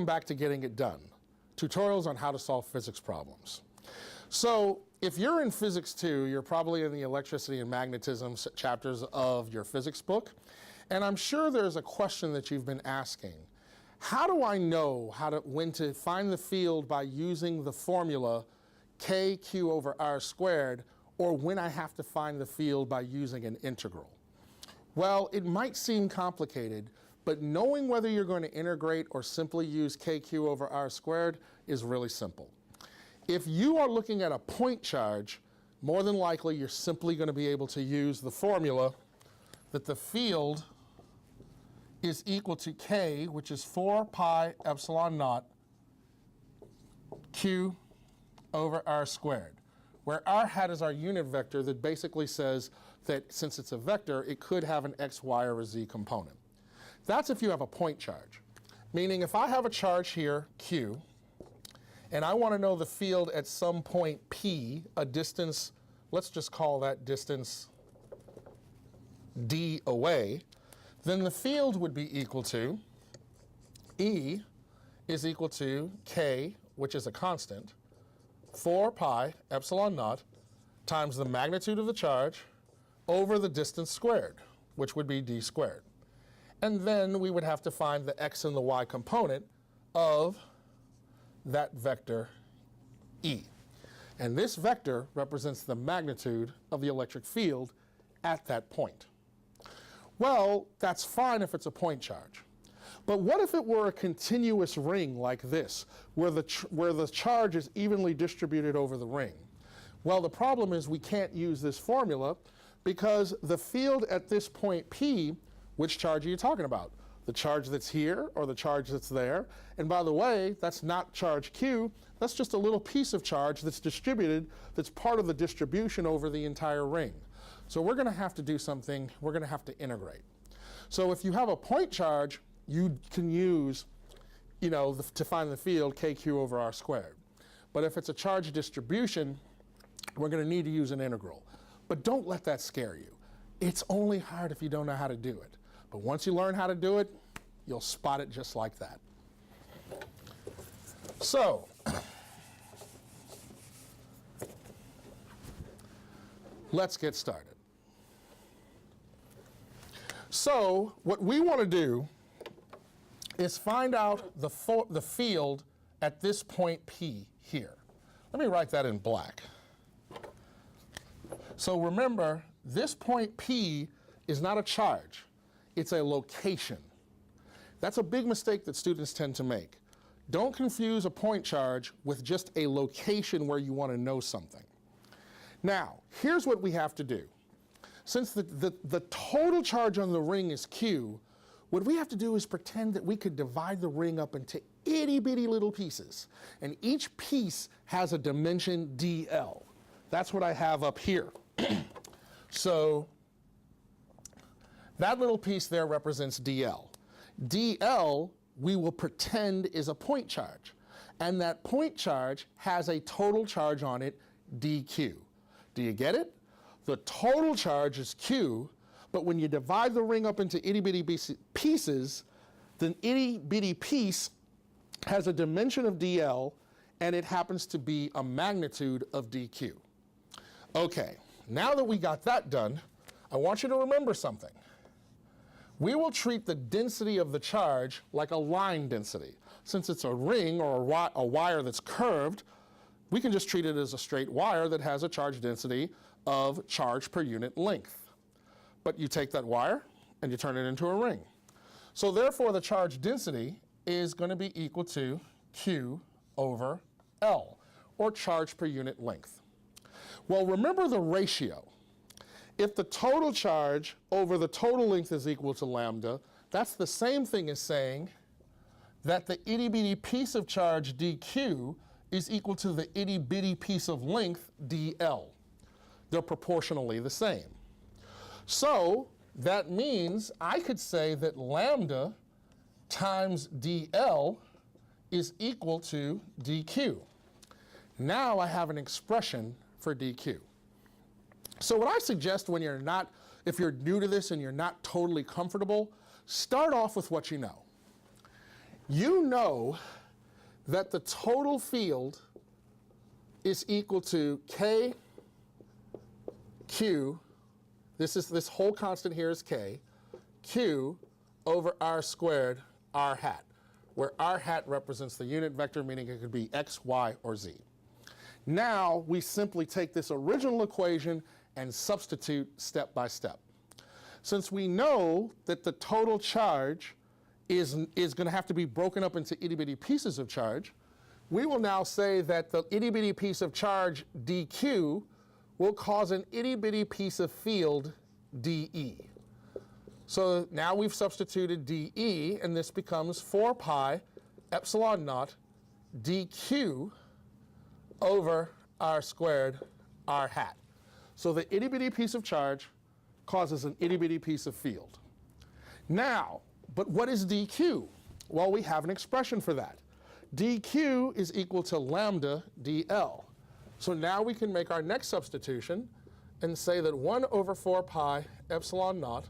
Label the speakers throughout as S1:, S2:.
S1: welcome back to Getting It Done, tutorials on how to solve physics problems. So if you're in Physics 2, you're probably in the electricity and magnetism chapters of your physics book, and I'm sure there's a question that you've been asking. How do I know when to find the field by using the formula kq over r squared, or when I have to find the field by using an integral? Well, it might seem complicated, but knowing whether you're going to integrate or simply use kq over r squared is really simple. If you are looking at a point charge, more than likely you're simply going to be able to use the formula that the field is equal to k, which is 4 pi epsilon naught q over r squared, where r hat is our unit vector that basically says that since it's a vector, it could have an x, y, or a z component. That's if you have a point charge, meaning if I have a charge here, q, and I want to know the field at some point p, a distance, let's just call that distance d away, then the field would be equal to E is equal to k, which is a constant, 4 pi epsilon naught times the magnitude of the charge over the distance squared, which would be d squared. And then we would have to find the x and the y component of that vector E. And this vector represents the magnitude of the electric field at that point. Well, that's fine if it's a point charge. But what if it were a continuous ring like this, where the charge is evenly distributed over the ring? Well, the problem is we can't use this formula because the field at this point P, which charge are you talking about? The charge that's here or the charge that's there? And by the way, that's not charge Q, that's just a little piece of charge that's distributed, that's part of the distribution over the entire ring. So we're going to have to do something, we're going to have to integrate. So if you have a point charge, you can use, to find the field, kq over r squared. But if it's a charge distribution, we're going to need to use an integral. But don't let that scare you. It's only hard if you don't know how to do it. But once you learn how to do it, you'll spot it just like that. So, let's get started. So, what we want to do is find out the field at this point P here. Let me write that in black. So remember, this point P is not a charge. It's a location. That's a big mistake that students tend to make. Don't confuse a point charge with just a location where you want to know something. Now, here's what we have to do. Since the total charge on the ring is Q, what we have to do is pretend that we could divide the ring up into itty-bitty little pieces. And each piece has a dimension dl. That's what I have up here. So that little piece there represents dl. dl, we will pretend, is a point charge. And that point charge has a total charge on it, dq. Do you get it? The total charge is q, but when you divide the ring up into itty-bitty pieces, the itty-bitty piece has a dimension of dl, and it happens to be a magnitude of dq. Okay, now that we got that done, I want you to remember something. We will treat the density of the charge like a line density. Since it's a ring or a wire that's curved, we can just treat it as a straight wire that has a charge density of charge per unit length. But you take that wire and you turn it into a ring. So therefore, the charge density is going to be equal to Q over L, or charge per unit length. Well, remember the ratio. If the total charge over the total length is equal to lambda, that's the same thing as saying that the itty-bitty piece of charge dq is equal to the itty-bitty piece of length dl. They're proportionally the same. So that means I could say that lambda times dl is equal to dq. Now I have an expression for dq. So what I suggest when if you're new to this and you're not totally comfortable, start off with what you know. You know that the total field is equal to K, Q, this whole constant here is K, Q over R squared, R hat, where R hat represents the unit vector, meaning it could be X, Y, or Z. Now we simply take this original equation and substitute step by step. Since we know that the total charge is going to have to be broken up into itty-bitty pieces of charge, we will now say that the itty-bitty piece of charge dq will cause an itty-bitty piece of field dE. So now we've substituted dE, and this becomes 4 pi epsilon naught dq over R squared R hat. So the itty-bitty piece of charge causes an itty-bitty piece of field. Now, but what is dq? Well, we have an expression for that. dq is equal to lambda dl. So now we can make our next substitution and say that 1 over 4 pi epsilon naught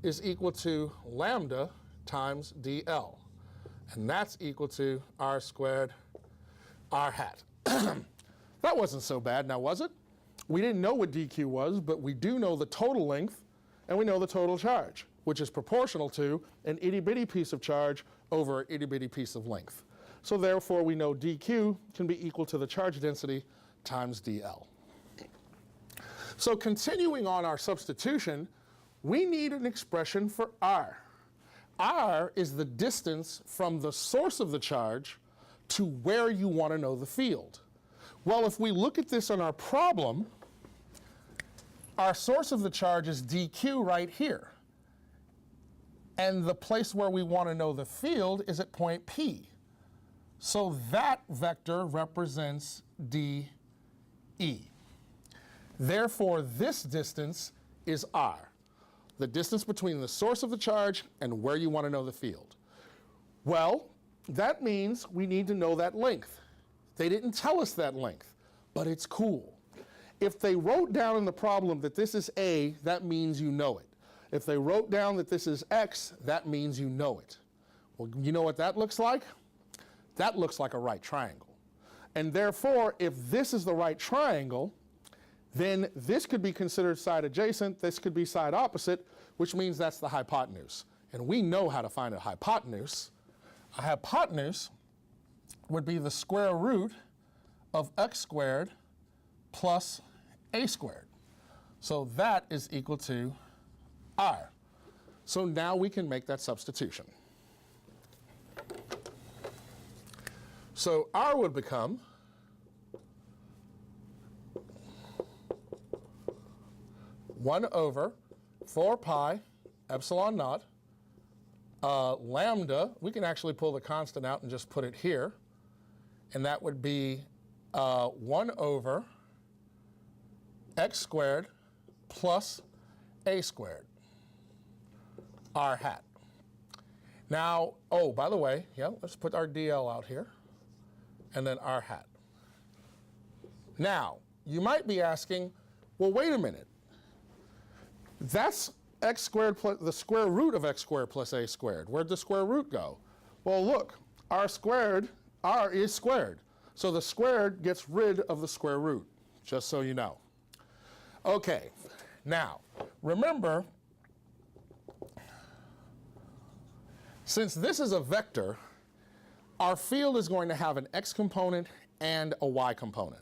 S1: is equal to lambda times dl. And that's equal to R squared R hat. That wasn't so bad now, was it? We didn't know what dq was, but we do know the total length, and we know the total charge, which is proportional to an itty-bitty piece of charge over an itty-bitty piece of length. So therefore, we know dq can be equal to the charge density times dl. So continuing on our substitution, we need an expression for r. R is the distance from the source of the charge to where you want to know the field. Well, if we look at this on our problem, our source of the charge is dq right here. And the place where we want to know the field is at point P. So that vector represents dE. Therefore, this distance is r, the distance between the source of the charge and where you want to know the field. Well, that means we need to know that length. They didn't tell us that length, but it's cool. If they wrote down in the problem that this is A, that means you know it. If they wrote down that this is X, that means you know it. Well, you know what that looks like? That looks like a right triangle. And therefore, if this is the right triangle, then this could be considered side adjacent, this could be side opposite, which means that's the hypotenuse. And we know how to find a hypotenuse. A hypotenuse would be the square root of x squared plus a squared. So that is equal to r. So now we can make that substitution. So r would become one over 4 pi epsilon naught lambda. We can actually pull the constant out and just put it here. And that would be 1 over x squared plus a squared, r hat. Now, oh, by the way, yeah, let's put our dl out here, and then r hat. Now, you might be asking, well, wait a minute. That's x squared plus the square root of x squared plus a squared. Where'd the square root go? Well, look, r squared, r is squared. So the squared gets rid of the square root, just so you know. Okay, now, remember, since this is a vector, our field is going to have an x component and a y component.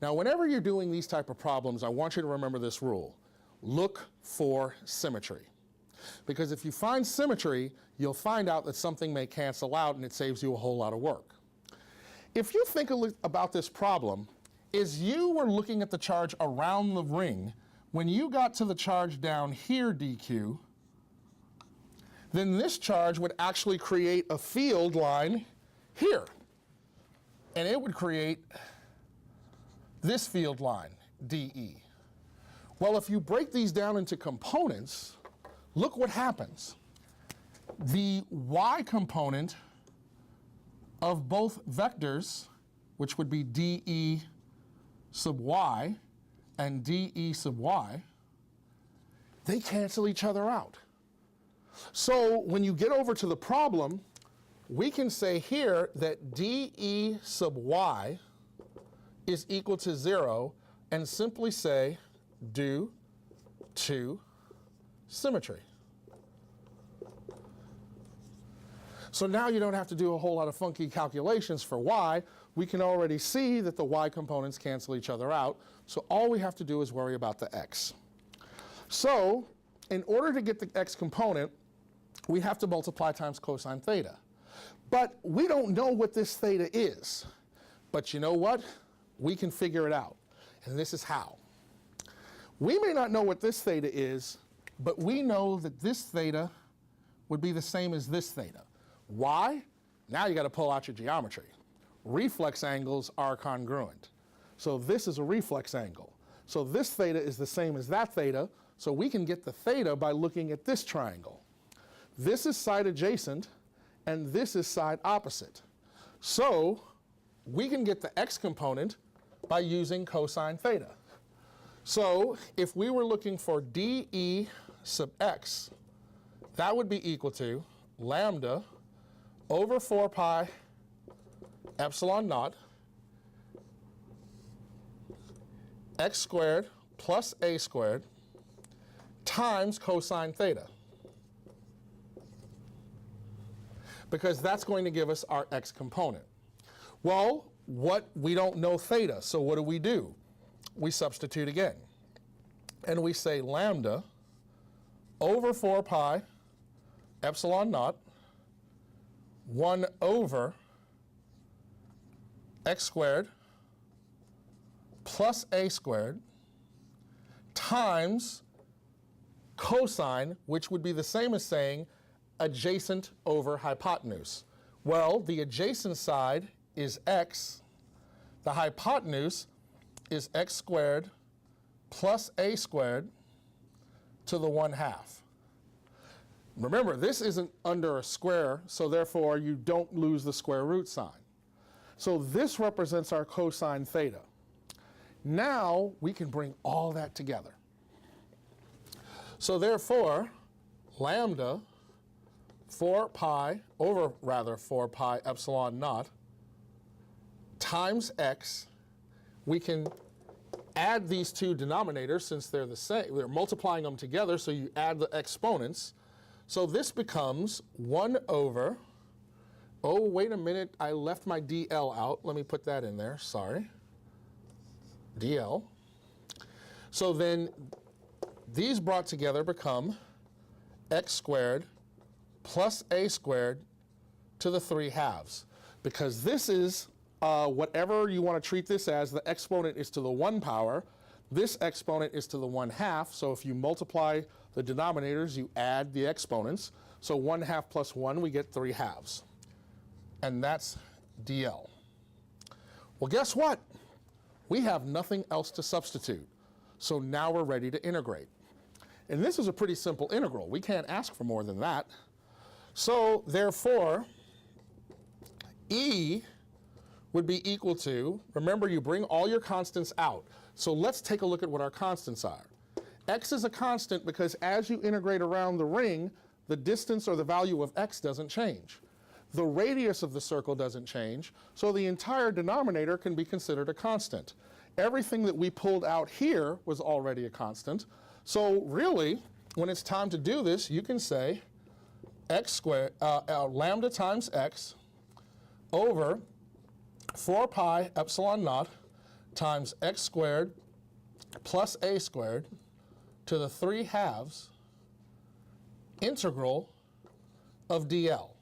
S1: Now, whenever you're doing these type of problems, I want you to remember this rule. Look for symmetry. Because if you find symmetry, you'll find out that something may cancel out and it saves you a whole lot of work. If you think about this problem, is you were looking at the charge around the ring, when you got to the charge down here, dq, then this charge would actually create a field line here. And it would create this field line, dE. Well, if you break these down into components, look what happens. The y component of both vectors, which would be dE sub y and dE sub y, they cancel each other out. So when you get over to the problem, we can say here that dE sub y is equal to 0 and simply say due to symmetry. So now you don't have to do a whole lot of funky calculations for y. We can already see that the y components cancel each other out. So all we have to do is worry about the x. So in order to get the x component, we have to multiply times cosine theta. But we don't know what this theta is. But you know what? We can figure it out. And this is how. We may not know what this theta is, but we know that this theta would be the same as this theta. Why? Now you got to pull out your geometry. Reflex angles are congruent. So this is a reflex angle. So this theta is the same as that theta, so we can get the theta by looking at this triangle. This is side adjacent, and this is side opposite. So we can get the x component by using cosine theta. So if we were looking for dE sub x, that would be equal to lambda over 4 pi epsilon naught x squared plus a squared times cosine theta. Because that's going to give us our x component. Well, we don't know theta, so what do? We substitute again. And we say lambda over 4 pi epsilon naught 1 over x squared plus a squared times cosine, which would be the same as saying adjacent over hypotenuse. Well, the adjacent side is x. The hypotenuse is x squared plus a squared to the 1/2. Remember, this isn't under a square, so therefore you don't lose the square root sign. So this represents our cosine theta. Now we can bring all that together. So therefore, lambda 4 pi epsilon naught times x, we can add these two denominators since they're the same. We're multiplying them together, so you add the exponents. So this becomes 1 over, oh, wait a minute, I left my DL out. Let me put that in there, sorry. DL. So then these brought together become x squared plus a squared to the 3/2. Because this is whatever you want to treat this as, the exponent is to the 1 power. This exponent is to the 1/2, so if you multiply the denominators, you add the exponents. So 1/2 plus 1, we get 3/2. And that's DL. Well, guess what? We have nothing else to substitute. So now we're ready to integrate. And this is a pretty simple integral. We can't ask for more than that. So therefore, E would be equal to, remember you bring all your constants out. So let's take a look at what our constants are. X is a constant because as you integrate around the ring, the distance or the value of x doesn't change. The radius of the circle doesn't change, so the entire denominator can be considered a constant. Everything that we pulled out here was already a constant. So really, when it's time to do this, you can say x squared, lambda times x over 4 pi epsilon naught times x squared plus a squared to the 3/2 integral of DL.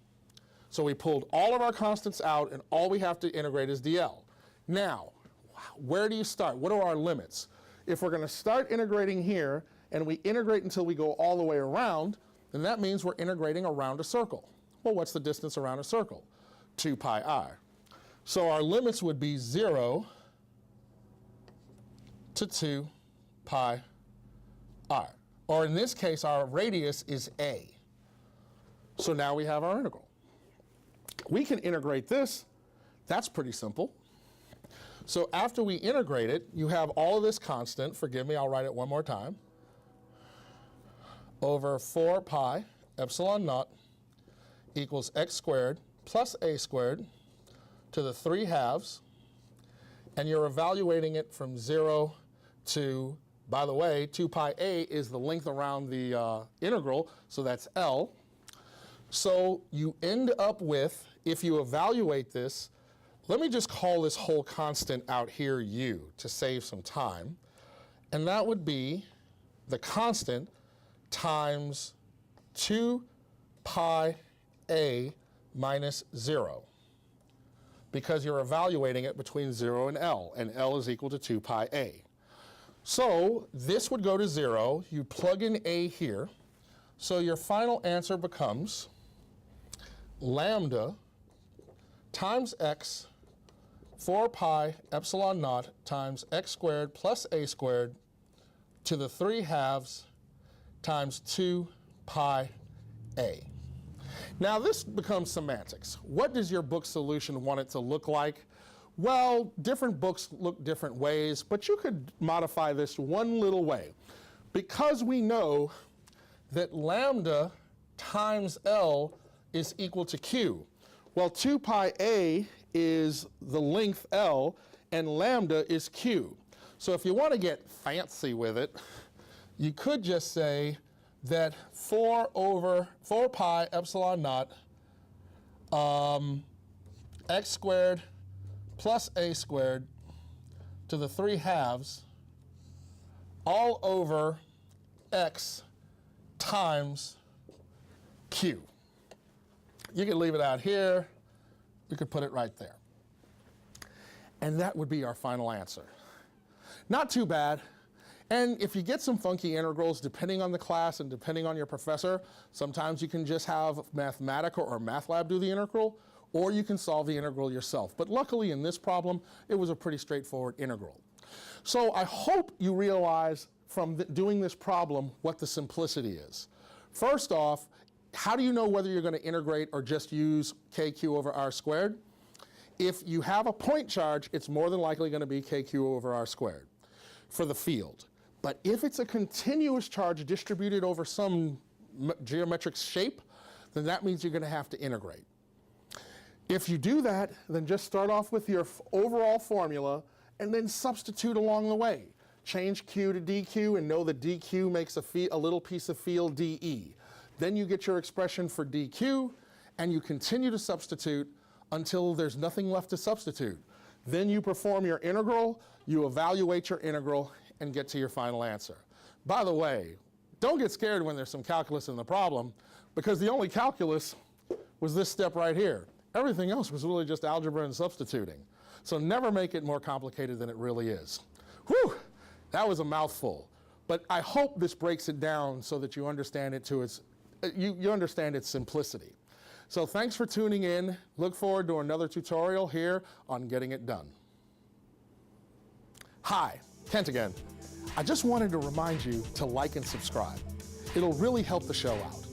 S1: So we pulled all of our constants out, and all we have to integrate is DL. Now, where do you start? What are our limits? If we're going to start integrating here, and we integrate until we go all the way around, then that means we're integrating around a circle. Well, what's the distance around a circle? 2 pi r. So our limits would be 0 to 2 pi r. Or in this case, our radius is a. So now we have our integral. We can integrate this. That's pretty simple. So after we integrate it, you have all of this constant. Forgive me, I'll write it one more time. Over 4 pi epsilon naught equals x squared plus a squared to the 3/2, and you're evaluating it from 0 to, by the way, 2 pi a is the length around the integral, so that's L. So you end up with, if you evaluate this, let me just call this whole constant out here u to save some time, and that would be the constant times 2 pi a minus 0, because you're evaluating it between 0 and L is equal to 2 pi a. So this would go to 0, you plug in a here, so your final answer becomes lambda times x 4 pi epsilon naught times x squared plus a squared to the 3/2 times 2 pi a. Now this becomes semantics. What does your book solution want it to look like? Well, different books look different ways, but you could modify this one little way. Because we know that lambda times L is equal to Q. Well, 2 pi a is the length L, and lambda is Q. So if you want to get fancy with it, you could just say that 4 pi epsilon naught x squared plus a squared to the 3/2 all over x times q. You can leave it out here. We could put it right there. And that would be our final answer. Not too bad. And if you get some funky integrals, depending on the class and depending on your professor, sometimes you can just have Mathematica or MathLab do the integral, or you can solve the integral yourself. But luckily in this problem, it was a pretty straightforward integral. So I hope you realize from doing this problem what the simplicity is. First off, how do you know whether you're going to integrate or just use kq over r squared? If you have a point charge, it's more than likely going to be kq over r squared for the field. But if it's a continuous charge distributed over some geometric shape, then that means you're going to have to integrate. If you do that, then just start off with your overall formula and then substitute along the way. Change q to dq and know that dq makes a little piece of field dE. Then you get your expression for dq, and you continue to substitute until there's nothing left to substitute. Then you perform your integral, you evaluate your integral, and get to your final answer. By the way, don't get scared when there's some calculus in the problem, because the only calculus was this step right here. Everything else was really just algebra and substituting. So never make it more complicated than it really is. Whew, that was a mouthful. But I hope this breaks it down so that you understand it to its, you understand its simplicity. So thanks for tuning in. Look forward to another tutorial here on Getting It Done. Hi, Kent again. I just wanted to remind you to like and subscribe. It'll really help the show out.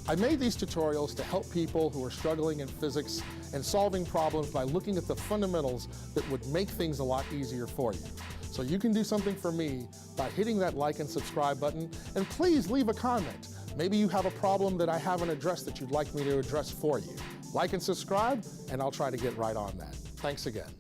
S1: I made these tutorials to help people who are struggling in physics and solving problems by looking at the fundamentals that would make things a lot easier for you. So you can do something for me by hitting that like and subscribe button, and please leave a comment. Maybe you have a problem that I haven't addressed that you'd like me to address for you. Like and subscribe, and I'll try to get right on that. Thanks again.